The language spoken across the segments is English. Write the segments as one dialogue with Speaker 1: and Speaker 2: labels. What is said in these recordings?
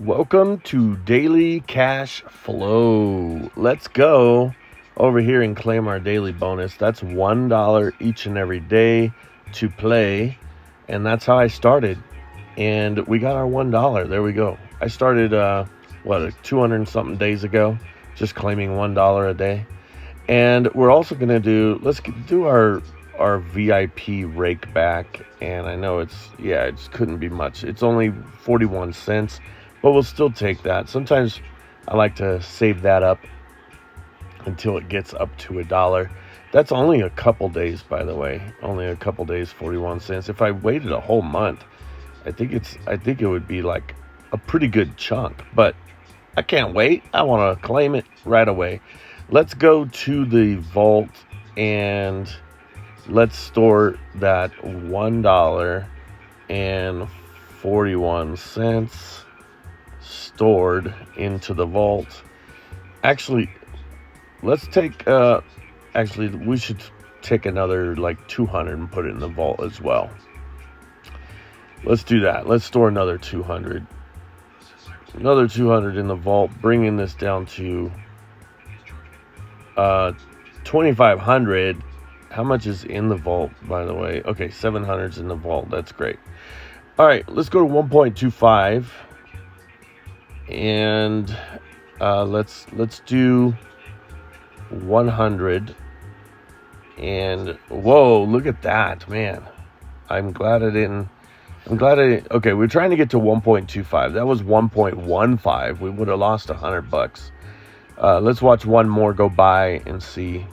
Speaker 1: Welcome to Daily Cash Flow. Let's go over here and claim our daily bonus. That's $1 each and every day to play. And that's how I started. And we got our $1. There we go. I started, 200 and something days ago, just claiming $1 a day. And we're also going to let's do our VIP rake back. And I know it couldn't be much. It's only 41 cents. But we'll still take that. Sometimes I like to save that up until it gets up to $1. That's only a couple days, by the way. Only a couple days, 41 cents. If I waited a whole month, I think it would be like a pretty good chunk. But I can't wait. I want to claim it right away. Let's go to the vault and let's store that $1.41 stored into the vault. Actually, let's take we should take another like 200 and put it in the vault as well. Let's do that. Let's store another 200 in the vault, bringing this down to 2,500. How much is in the vault, by the way? Okay, 700's in the vault. That's great. All right, let's go to 1.25. And let's do 100. And whoa, look at that, man. Okay, we're trying to get to 1.25. That was 1.15. We would have lost $100. Let's watch one more go by and see.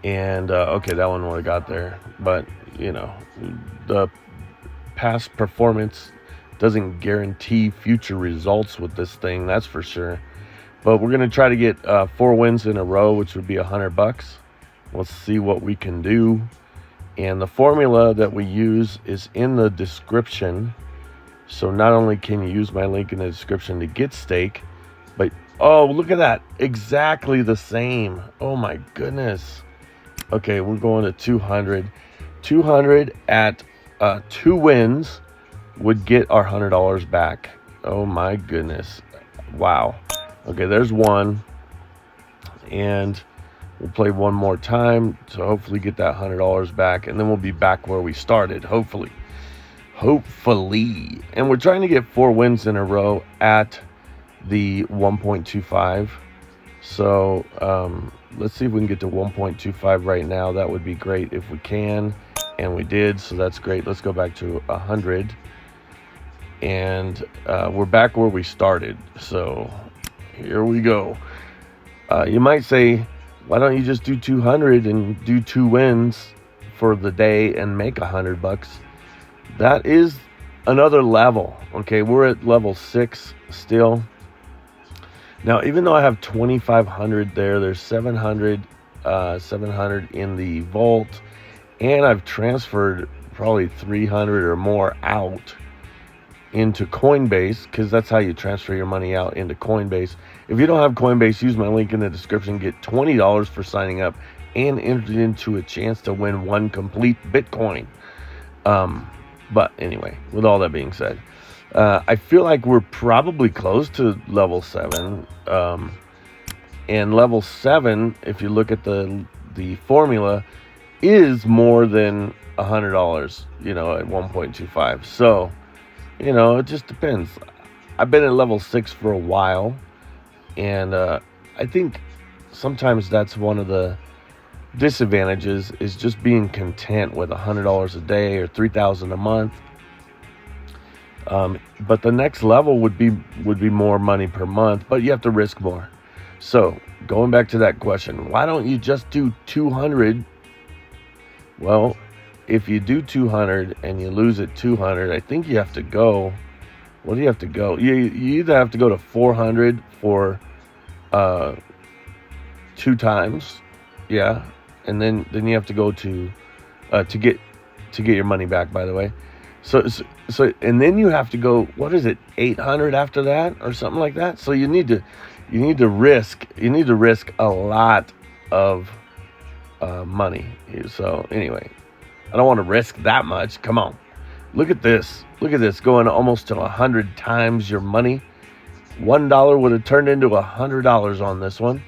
Speaker 1: And okay, that one would have got there, but the past performance doesn't guarantee future results with this thing, that's for sure. But we're going to try to get 4 wins in a row, which would be $100. Let's see what we can do. And the formula that we use is in the description. So not only can you use my link in the description to get stake, but oh, look at that. Exactly the same. Oh my goodness. Okay, we're going to 200. 200 at 2 wins would get our $100 back. Oh my goodness. Wow. Okay, there's one. And we'll play one more time to hopefully get that $100 back. And then we'll be back where we started, hopefully. And we're trying to get 4 wins in a row at the 1.25. So let's see if we can get to 1.25 right now. That would be great if we can. And we did, so that's great. Let's go back to 100. And we're back where we started. So here we go. You might say, why don't you just do 200 and do 2 wins for the day and make $100? That is another level. Okay, we're at level 6 still. Now, even though I have 2,500 there's 700 in the vault, and I've transferred probably 300 or more out into Coinbase, because that's how you transfer your money out, into Coinbase. If you don't have Coinbase, use my link in the description. Get $20 for signing up and enter into a chance to win 1 complete Bitcoin. But anyway, with all that being said, I feel like we're probably close to level 7. And level 7, if you look at the formula, is more than $100, at 1.25. So, it just depends. I've been at level 6 for a while, and I think sometimes that's one of the disadvantages, is just being content with $100 a day or $3,000 a month. But the next level would be more money per month, but you have to risk more. So going back to that question, why don't you just do 200? Well, if you do 200 and you lose at 200, I think you have to go. What do you have to go? You either have to go to 400 for 2 times, yeah, and then you have to go to get your money back, by the way. So and then you have to go, what is it, 800 after that or something like that? So you need to risk a lot of money. So anyway, I don't want to risk that much. Come on. Look at this. Look at this, going almost to 100 times your money. $1 would have turned into $100 on this one.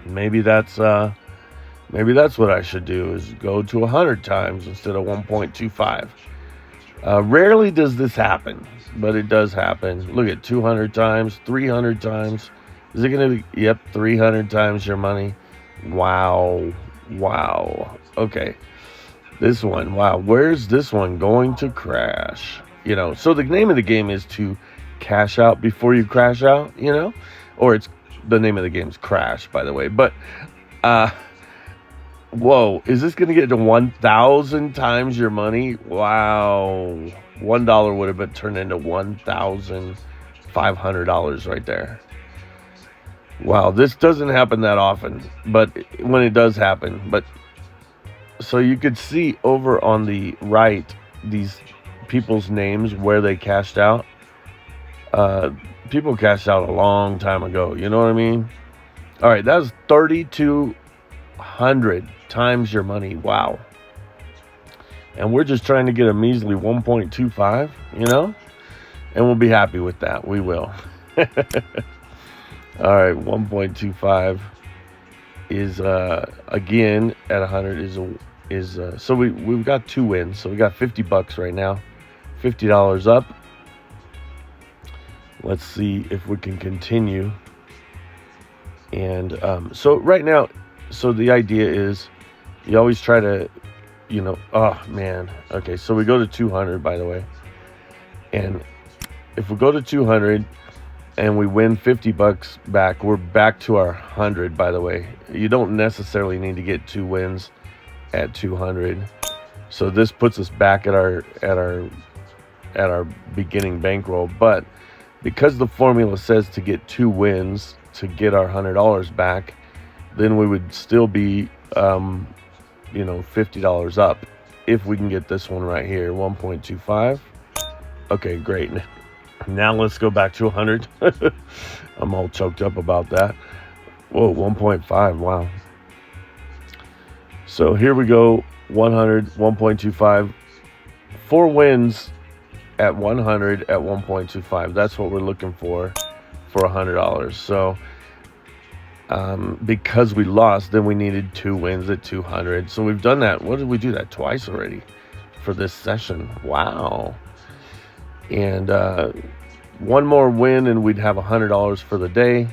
Speaker 1: Maybe that's what I should do, is go to 100 times instead of 1.25. Rarely does this happen, but it does happen. Look at 200 times, 300 times. Is it going to be? Yep, 300 times your money. Wow. Okay. This one, wow. Where's this one going to crash? So the name of the game is to cash out before you crash out, or it's the name of the game's Crash, by the way. But, whoa, is this going to get to 1,000 times your money? Wow. $1 would have been turned into $1,500 right there. Wow, this doesn't happen that often, but when it does happen. But so you could see over on the right these people's names where they cashed out. People cashed out a long time ago. You know what I mean? All right, that's 3,200 times your money. Wow. And we're just trying to get a measly 1.25, and we'll be happy with that. We will. All right, 1.25 is again at 100 is so we've got 2 wins. So we got $50 right now, $50 up. Let's see if we can continue. And so right now, so the idea is you always try to, oh man. Okay, so we go to 200, by the way. And if we go to 200 and we win $50 back, we're back to our 100, by the way. You don't necessarily need to get 2 wins at 200. So this puts us back at our beginning bankroll. But because the formula says to get 2 wins to get our $100 back, then we would still be $50 up if we can get this one right here, 1.25. Okay, great. Now let's go back to 100. I'm all choked up about that. Whoa, 1.5. Wow. So here we go. 100, 1.25. 4 wins at 100 at 1.25. That's what we're looking for $100. So because we lost, then we needed 2 wins at 200. So we've done that. What did we do that twice already for this session? Wow. And one more win and we'd have $100 for the day.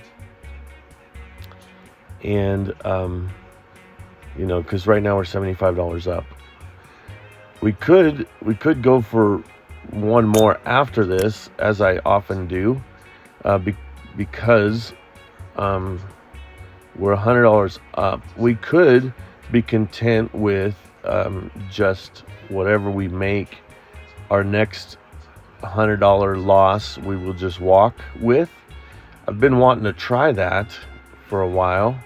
Speaker 1: And because right now we're $75 up. We could go for one more after this, as I often do, because we're $100 up. We could be content with just whatever we make. Our next $100 loss we will just walk with. I've been wanting to try that for a while,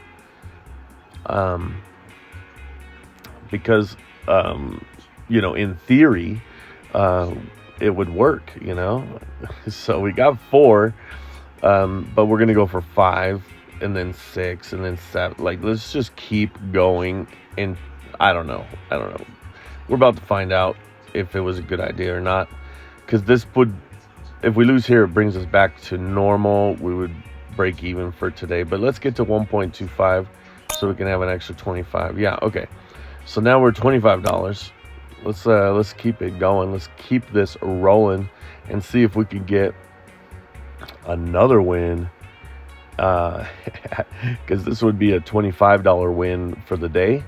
Speaker 1: because in theory it would work, so we got 4, but we're gonna go for 5 and then 6 and then 7. Like, let's just keep going. And I don't know, we're about to find out if it was a good idea or not, because this would, if we lose here, it brings us back to normal. We would break even for today. But let's get to 1.25 so we can have an extra 25. Yeah, okay. So now we're $25. Let's keep it going. Let's keep this rolling and see if we can get another win. Because this would be a $25 win for the day,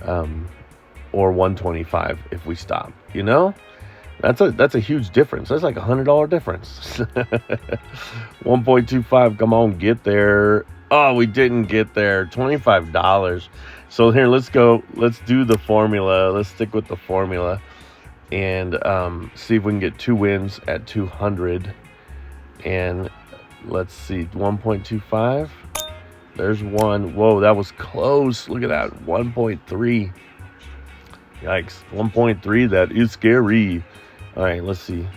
Speaker 1: or $125 if we stop. That's a huge difference. That's like $100 difference. 1.25. Come on, get there. Oh, we didn't get there. $25. So here, let's go. Let's do the formula. Let's stick with the formula and see if we can get 2 wins at 200. And let's see, 1.25. There's one. Whoa, that was close. Look at that, 1.3. Yikes, 1.3. That is scary. All right, let's see.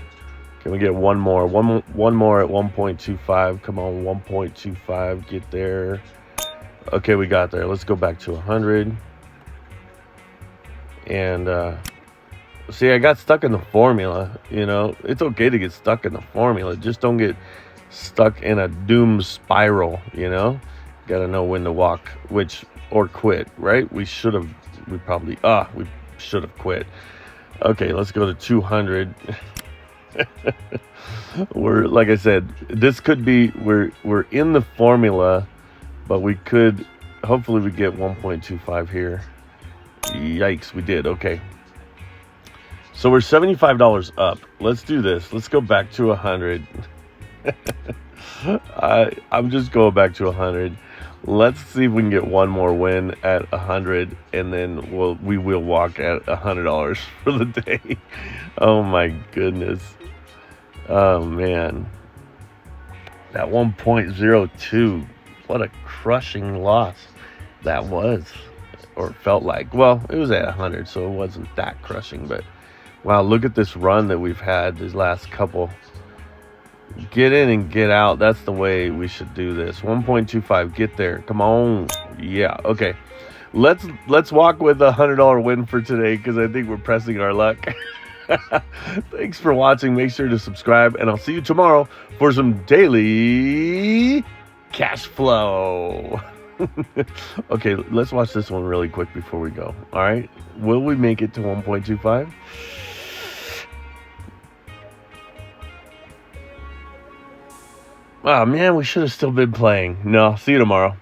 Speaker 1: Can we get one more? One more at 1.25. Come on, 1.25. Get there. Okay, we got there. Let's go back to 100. And See, I got stuck in the formula. It's okay to get stuck in the formula. Just don't get stuck in a doom spiral. Got to know when to walk, or quit. Right? We should have quit. Okay, let's go to 200. We're, like I said, this could be, we're in the formula, but we could, hopefully we get 1.25 here. Yikes, we did. Okay. So we're $75 up. Let's do this. Let's go back to 100. I'm just going back to 100. Let's see if we can get one more win at 100, and then we will walk at $100 for the day. Oh my goodness. Oh man. That 1.02. What a crushing loss that was, or felt like. Well, it was at 100, so it wasn't that crushing, but wow, look at this run that we've had these last couple. Get in and get out. That's the way we should do this. 1.25. Get there. Come on. Yeah. Okay. Let's walk with $100 win for today, because I think we're pressing our luck. Thanks for watching. Make sure to subscribe, and I'll see you tomorrow for some daily cash flow. Okay, let's watch this one really quick before we go. All right. Will we make it to 1.25? Oh man, we should have still been playing. No, see you tomorrow.